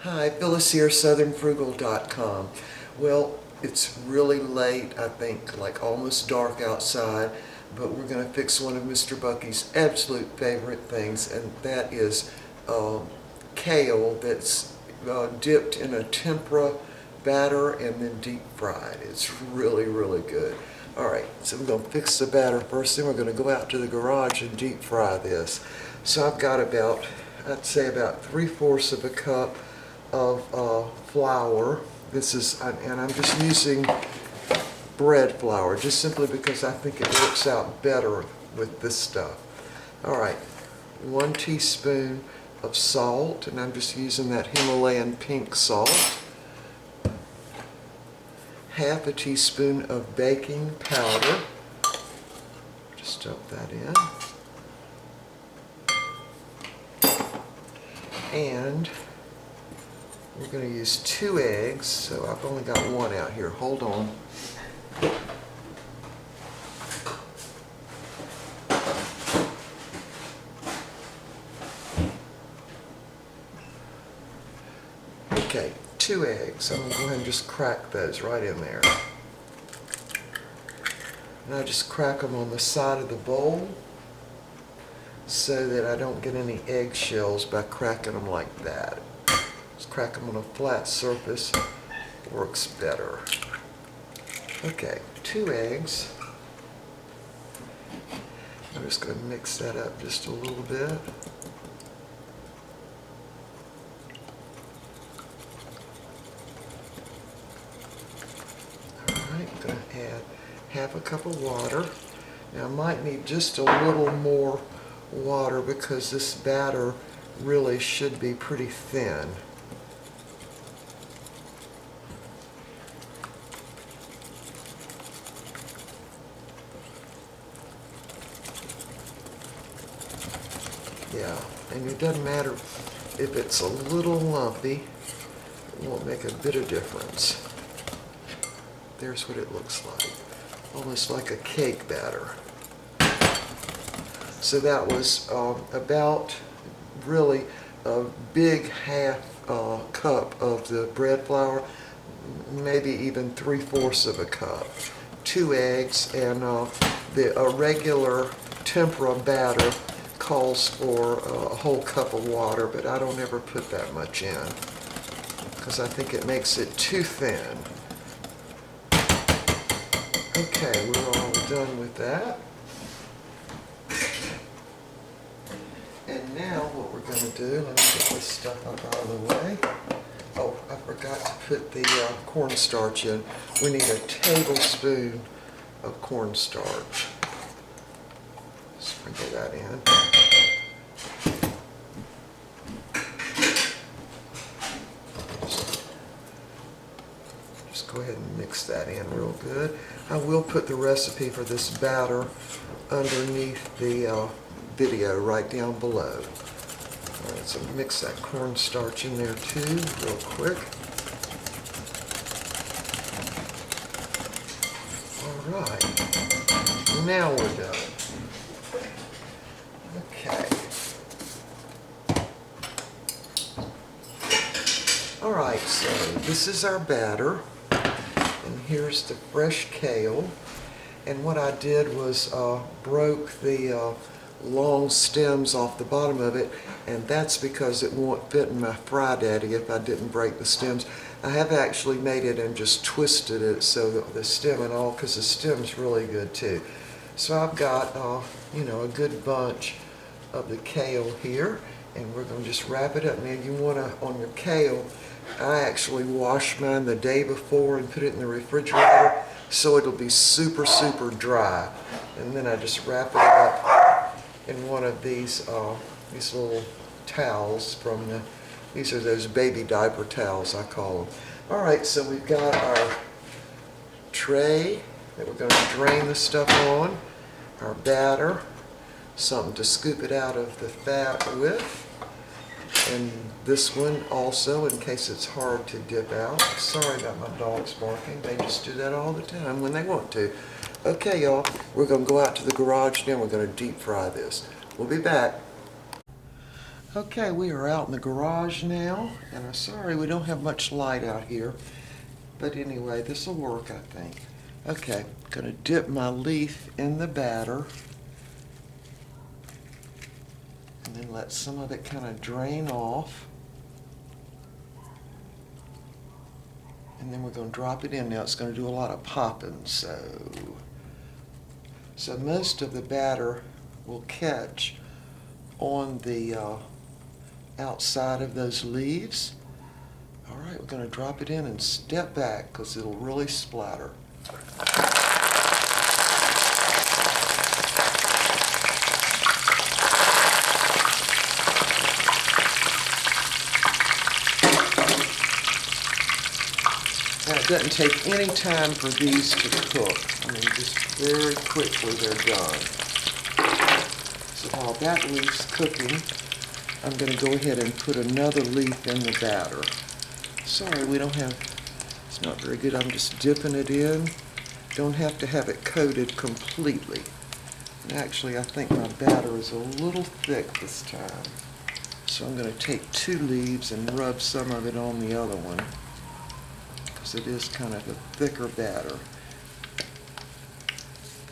Hi, Phyllis here, southernfrugal.com. Well, it's really late, I think, like almost dark outside, but we're going to fix one of Mr. Bucky's absolute favorite things, and that is kale that's dipped in a tempura batter and then deep fried. It's really, really good. Alright, so we're going to fix the batter first, then we're going to go out to the garage and deep fry this. So I've got about, I'd say about 3/4 of a cup of flour. This is, and I'm just using bread flour, just simply because I think it works out better with this stuff. Alright, 1 teaspoon of salt, and I'm just using that Himalayan pink salt. 1/2 teaspoon of baking powder. Just dump that in. And we're going to use 2 eggs, so I've only got 1 out here. Hold on. Okay, 2 eggs. I'm going to go ahead and just crack those right in there. And I just crack them on the side of the bowl so that I don't get any eggshells by cracking them like that. Just crack them on a flat surface, works better. Okay, 2 eggs. I'm just going to mix that up just a little bit. Alright, I'm going to add 1/2 cup of water. Now I might need just a little more water because this batter really should be pretty thin. Yeah, and it doesn't matter if it's a little lumpy, it won't make a bit of difference. There's what it looks like, almost like a cake batter. So that was about really a big 1/2 cup of the bread flour, maybe even 3/4 of a cup. 2 eggs, and a regular tempura batter calls for a whole cup of water, but I don't ever put that much in because I think it makes it too thin. Okay, we're all done with that. And now what we're going to do, let me get this stuff up out of the way. Oh, I forgot to put the cornstarch in. We need a tablespoon of cornstarch. Sprinkle that in. Just go ahead and mix that in real good. I will put the recipe for this batter underneath the video right down below. Alright, so mix that cornstarch in there too, real quick. Alright, now we're done. Okay. Alright, so this is our batter, and here's the fresh kale. And what I did was broke the long stems off the bottom of it, and that's because it won't fit in my Fry Daddy if I didn't break the stems. I have actually made it and just twisted it so that the stem and all, because the stem's really good too. So I've got you know, a good bunch of the kale here, and we're going to just wrap it up. Now you want to, on your kale, I actually wash mine the day before and put it in the refrigerator so it'll be super, super dry. And then I just wrap it up in one of these little towels from the, these are those baby diaper towels, I call them. Alright, so we've got our tray that we're going to drain the stuff on, our batter, something to scoop it out of the fat with, and this one also in case it's hard to dip out. Sorry about my dogs barking, they just do that all the time when they want to. Okay y'all, we're going to go out to the garage now, we're going to deep fry this. We'll be back. Okay, we are out in the garage now, and I'm sorry we don't have much light out here, but anyway, this will work, I think. Okay, I'm going to dip my leaf in the batter, and then let some of it kind of drain off. And then we're going to drop it in. Now it's going to do a lot of popping, so most of the batter will catch on the outside of those leaves. All right, we're going to drop it in and step back because it'll really splatter. Now, it doesn't take any time for these to cook. I mean, just very quickly they're done. So while that leaf's cooking, I'm going to go ahead and put another leaf in the batter. Sorry, we don't have, it's not very good. I'm just dipping it in. Don't have to have it coated completely. And actually, I think my batter is a little thick this time. So I'm going to take 2 leaves and rub some of it on the other one, because it is kind of a thicker batter.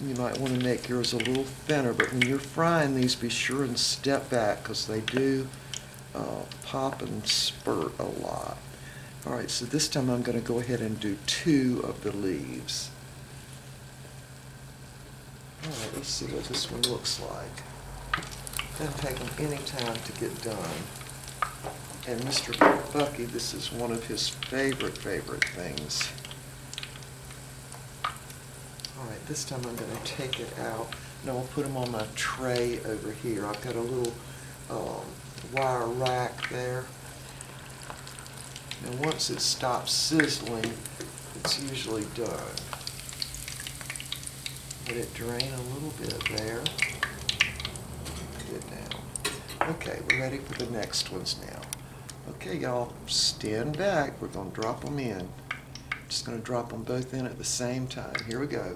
You might want to make yours a little thinner, but when you're frying these, be sure and step back because they do pop and spurt a lot. All right, so this time I'm going to go ahead and do 2 of the leaves. All right, let's see what this one looks like. Doesn't take them any time to get done. And Mr. Bucky, this is one of his favorite things. All right, this time I'm going to take it out, and I'll put them on my tray over here. I've got a little wire rack there. And once it stops sizzling, it's usually done. Let it drain a little bit there. Get down. Okay, we're ready for the next ones now. Okay, y'all, stand back. We're going to drop them in. Just going to drop them both in at the same time. Here we go.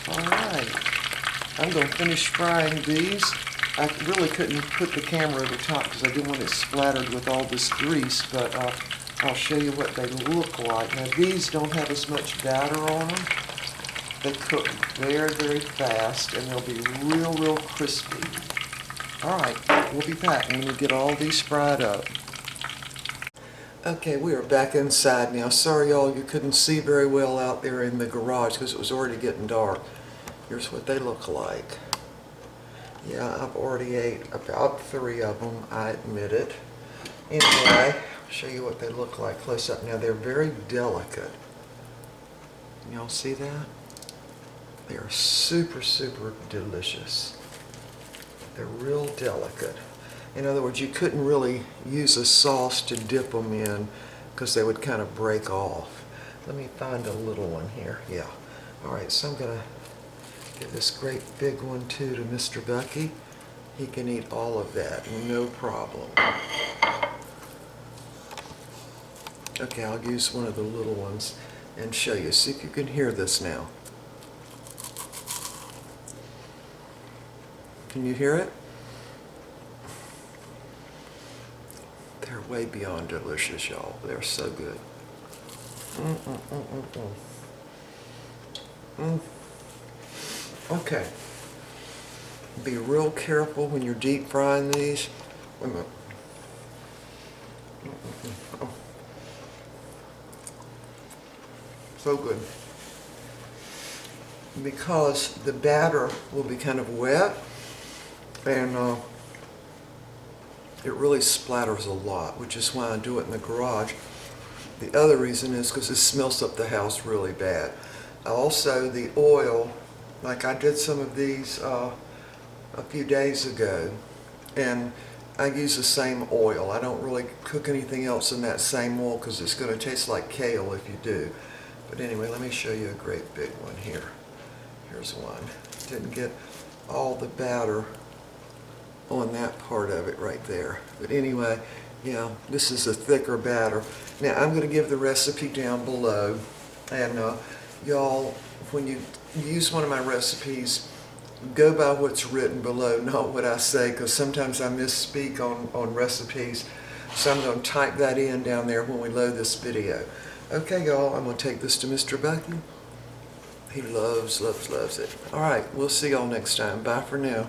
All right. I'm going to finish frying these. I really couldn't put the camera over top because I didn't want it splattered with all this grease, but I'll show you what they look like. Now, these don't have as much batter on them. They cook very fast, and they'll be real crispy. All right, we'll be back when we get all these fried up. Okay, we are back inside now. Sorry, y'all, you couldn't see very well out there in the garage because it was already getting dark. Here's what they look like. Yeah, I've already ate about 3 of them, I admit it. Anyway, I'll show you what they look like close up. Now, they're very delicate. Y'all see that? They are super delicious. They're real delicate. In other words, you couldn't really use a sauce to dip them in because they would kind of break off. Let me find a little one here. Yeah. All right, so I'm going to give this great big one too to Mr. Bucky. He can eat all of that, no problem. Okay, I'll use one of the little ones and show you. See if you can hear this now. Can you hear it? They're way beyond delicious, y'all. They're so good. Okay. Be real careful when you're deep frying these. Wait a minute. Oh. So good. Because the batter will be kind of wet, and it really splatters a lot, which is why I do it in the garage. The other reason is because it smells up the house really bad. Also, the oil, like I did some of these a few days ago, and I use the same oil. I don't really cook anything else in that same oil because it's going to taste like kale if you do. But anyway, let me show you a great big one here. Here's one. Didn't get all the batter on that part of it right there. But anyway, yeah, this is a thicker batter. Now I'm going to give the recipe down below. And y'all, when you use one of my recipes, go by what's written below, not what I say, because sometimes I misspeak on recipes. So I'm going to type that in down there when we load this video. Okay, y'all, I'm going to take this to Mr. Bucky. He loves it. All right, we'll see y'all next time. Bye for now.